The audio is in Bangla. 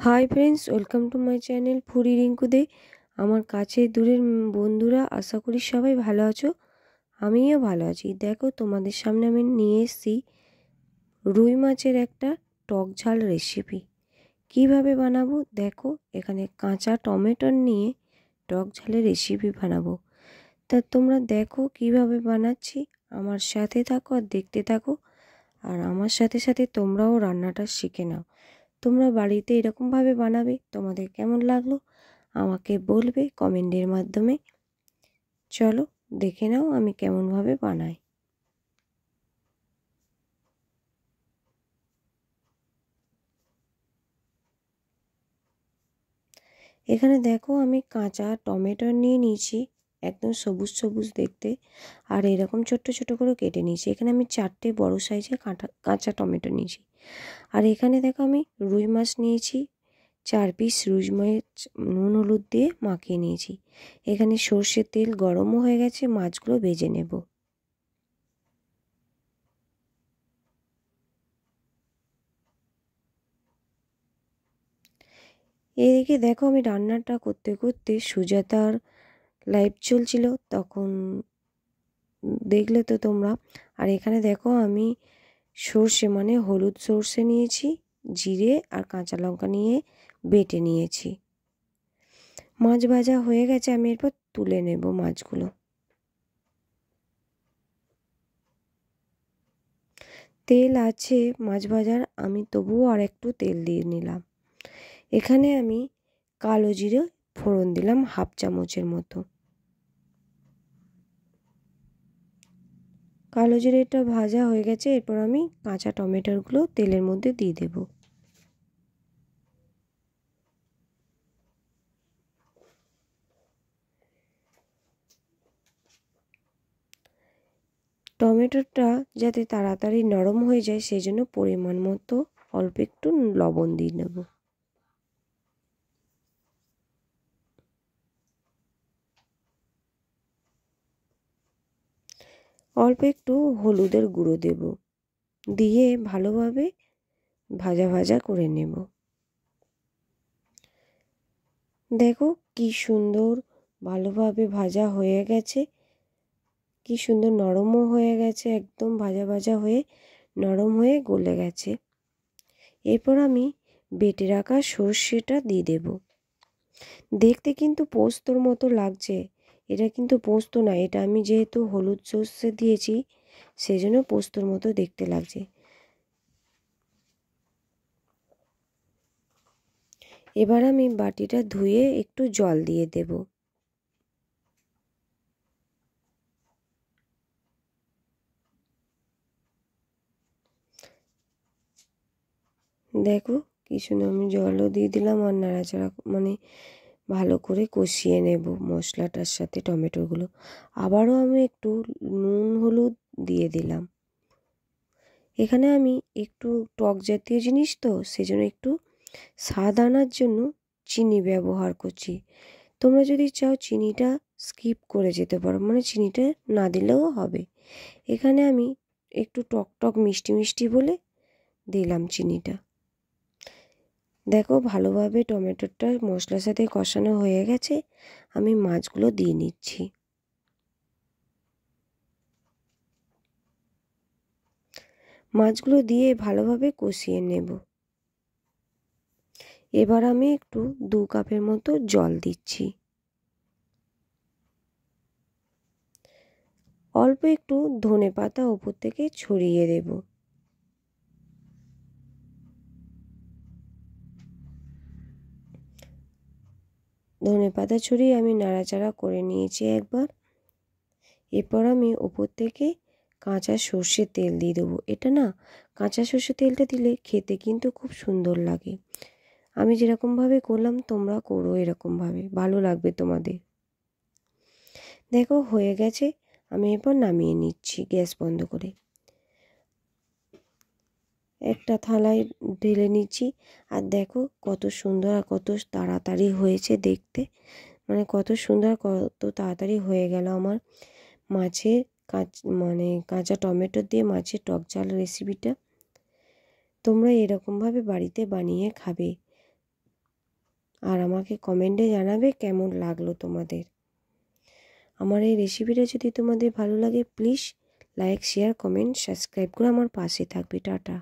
High friends, welcome to my channel foodie Rinku De. আমার কাছে দূরের বন্ধুরা, আশা করি সবাই ভালো আছো। আমিও ভালো আছি। দেখো, তোমাদের সামনে আমি নিয়ে এসেছি রুই মাছের একটা টক ঝাল রেসিপি। কিভাবে বানাবো দেখো। এখানে কাঁচা টমেটো নিয়ে টক ঝালের রেসিপি বানাবো। তা তোমরা দেখো কিভাবে বানাচ্ছি, আমার সাথে থাকো আর দেখতে থাকো। আর আমার সাথে সাথে তোমরাও রান্নাটা শিখে নাও। তোমরা বাড়িতে এরকমভাবে বানাবে, তোমাদের কেমন লাগলো আমাকে বলবে কমেন্টের মাধ্যমে। চলো দেখে নাও আমি কেমনভাবে বানাই। এখানে দেখো, আমি কাঁচা টমেটো নিয়ে নিয়েছি, একদম সবুজ সবুজ দেখতে, আর এরকম ছোট্ট ছোট করে কেটে নিয়েছি। এখানে আমি 4টে বড় সাইজের কাঁচা টমেটো নিয়েছি। আর এখানে দেখো, আমি রুই মাছ নিয়েছি, 4 পিস রুই মাছ নুন হলুদ দিয়ে মাখিয়ে নিয়েছি। এখানে সর্ষের তেল গরমও হয়ে গেছে, মাছগুলো ভেজে নেব। এদিকে দেখো, আমি রান্নাটা করতে করতে সুজাতার লাইভ চলছিল, তখন দেখলে তো তোমরা। আর এখানে দেখো, আমি সর্ষে মানে হলুদ সর্ষে নিয়েছি, জিরে আর কাঁচা লঙ্কা নিয়ে বেটে নিয়েছি। মাছ ভাজা হয়ে গেছে, আমি এরপর তুলে নেব মাছগুলো। তেল আছে মাছ ভাজার, আমি তবুও আর একটু তেল দিয়ে নিলাম। এখানে আমি কালো জিরে ফোড়ন দিলাম 1/2 চামচের মতো। কালো জিরেটা ভাজা হয়ে গেছে, এরপর আমি কাঁচা টমেটোগুলো তেলের মধ্যে দিয়ে দেব। টমেটোটা যাতে তাড়াতাড়ি নরম হয়ে যায়, সেই জন্য পরিমাণ মতো অল্প একটু লবণ দিয়ে নেব। অল্প একটু হলুদের গুঁড়ো দেব, দিয়ে ভালোভাবে ভাজা ভাজা করে নেব। দেখো কি সুন্দর ভালোভাবে ভাজা হয়ে গেছে, কি সুন্দর নরমও হয়ে গেছে, একদম ভাজা ভাজা হয়ে নরম হয়ে গলে গেছে। এরপর আমি বেটে রাখা সর্ষেটা দিয়ে দেব। দেখতে কিন্তু পোস্তর মতো লাগছে, এটা কিন্তু পোস্ত না, এটা আমি যেহেতু হলুদ সর্ষে দিয়েছি সেই জন্য পোস্তর মতো দেখতে লাগছে। এবার আমি বাটিটা ধুয়ে একটু জল দিয়ে দেব। দেখো কি সুন্দর, আমি জলও দিয়ে দিলাম আর নাড়াচাড়া মানে ভালো করে কষিয়ে নেব মশলাটার সাথে টমেটোগুলো। আবারও আমি একটু নুন হলুদ দিয়ে দিলাম। এখানে আমি একটু টক জাতীয় জিনিস তো, সেজন্য একটু স্বাদ আনার জন্য চিনি ব্যবহার করছি। তোমরা যদি চাও চিনিটা স্কিপ করে যেতে পারো, মানে চিনিটা না দিলেও হবে। এখানে আমি একটু টক টক মিষ্টি মিষ্টি বলে দিলাম চিনিটা। দেখো ভালোভাবে টমেটোটা মশলার সাথে কষানো হয়ে গেছে, আমি মাছগুলো দিয়ে নিচ্ছি। মাছগুলো দিয়ে ভালোভাবে কষিয়ে নেব। এবার আমি একটু 2 কাপের মতো জল দিচ্ছি। অল্প একটু ধনেপাতা ওপর থেকে ছড়িয়ে দেব। ধনেপাতা ছড়িয়ে আমি নাড়াচাড়া করে নিয়েছি একবার। এরপর আমি ওপর থেকে কাঁচা সর্ষের তেল দিয়ে দেবো। এটা না, কাঁচা সর্ষের তেলটা দিলে খেতে কিন্তু খুব সুন্দর লাগে। আমি যেরকমভাবে করলাম তোমরা করো এরকমভাবে, ভালো লাগবে তোমাদের। দেখো হয়ে গেছে, আমি এরপর নামিয়ে নিচ্ছি গ্যাস বন্ধ করে। একটা থালায় ঢেলে নিচ্ছি। আর দেখো কত সুন্দর আর কত তাড়াতাড়ি হয়েছে দেখতে, মানে কত সুন্দর কত তাড়াতাড়ি হয়ে গেল আমার মাছের মানে কাঁচা টমেটো দিয়ে মাছের টক ঝাল রেসিপিটা। তোমরা এরকমভাবে বাড়িতে বানিয়ে খাবে, আর আমাকে কমেন্টে জানাবে কেমন লাগলো তোমাদের। আমার এই রেসিপিটা যদি তোমাদের ভালো লাগে please like, share, comment, subscribe করে আমার পাশে থাকবে। টাটা।